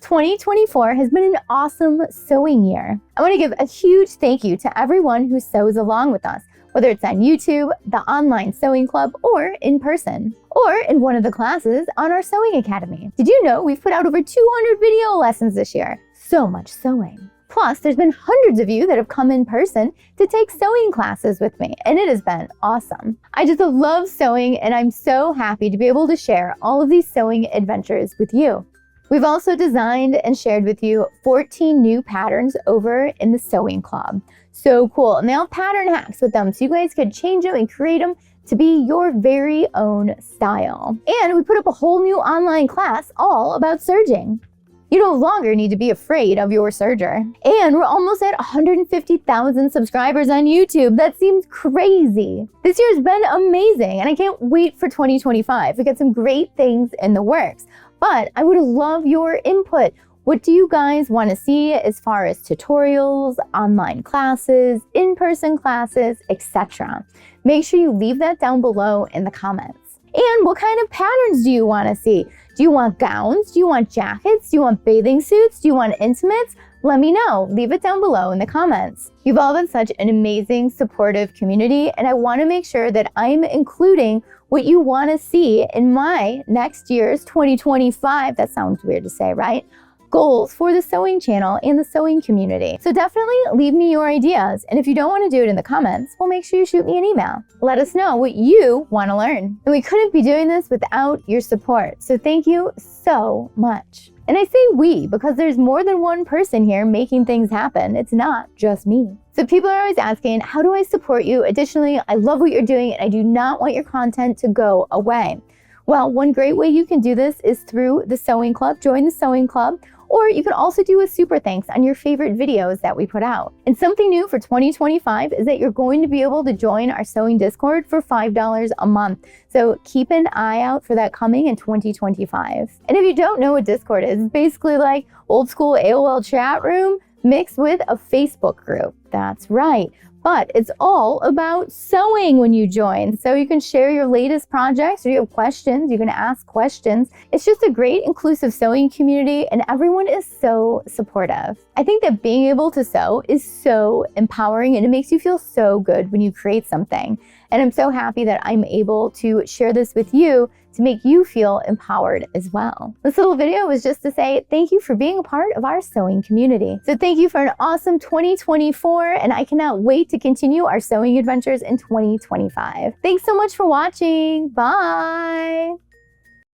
2024 has been an awesome sewing year. I want to give a huge thank you to everyone who sews along with us, whether it's on YouTube, the online sewing club, or in person, or in one of the classes on our sewing academy. Did you know we've put out over 200 video lessons this year? So much sewing. Plus, there's been hundreds of you that have come in person to take sewing classes with me, and it has been awesome. I just love sewing, and I'm so happy to be able to share all of these sewing adventures with you. We've also designed and shared with you 14 new patterns over in the sewing club. So cool, and they all have pattern hacks with them, so you guys could change them and create them to be your very own style. And we put up a whole new online class all about serging. You no longer need to be afraid of your serger. And we're almost at 150,000 subscribers on YouTube. That seems crazy. This year's been amazing, and I can't wait for 2025. We got some great things in the works, but I would love your input. What do you guys want to see as far as tutorials, online classes, in-person classes, etc.? Make sure you leave that down below in the comments. And what kind of patterns do you want to see? Do you want gowns? Do you want jackets? Do you want bathing suits? Do you want intimates? Let me know. Leave it down below in the comments. You've all been such an amazing, supportive community, and I want to make sure that I'm including what you want to see in my next year's 2025, that sounds weird to say, right? Goals for the sewing channel and the sewing community. So definitely leave me your ideas. And if you don't want to do it in the comments, well, make sure you shoot me an email. Let us know what you want to learn. And we couldn't be doing this without your support. So thank you so much. And I say we because there's more than one person here making things happen. It's not just me. So people are always asking, how do I support you? Additionally, I love what you're doing and I do not want your content to go away. Well, one great way you can do this is through the sewing club. Join the sewing club. Or you can also do a super thanks on your favorite videos that we put out. And something new for 2025 is that you're going to be able to join our sewing Discord for $5 a month. So keep an eye out for that coming in 2025. And if you don't know what Discord is, it's basically like old school AOL chat room mixed with a Facebook group. That's right. But it's all about sewing when you join. So you can share your latest projects, or you have questions, you can ask questions. It's just a great inclusive sewing community, and everyone is so supportive. I think that being able to sew is so empowering, and it makes you feel so good when you create something. And I'm so happy that I'm able to share this with you to make you feel empowered as well. This little video was just to say thank you for being a part of our sewing community. So thank you for an awesome 2024, and I cannot wait to continue our sewing adventures in 2025. Thanks so much for watching. Bye.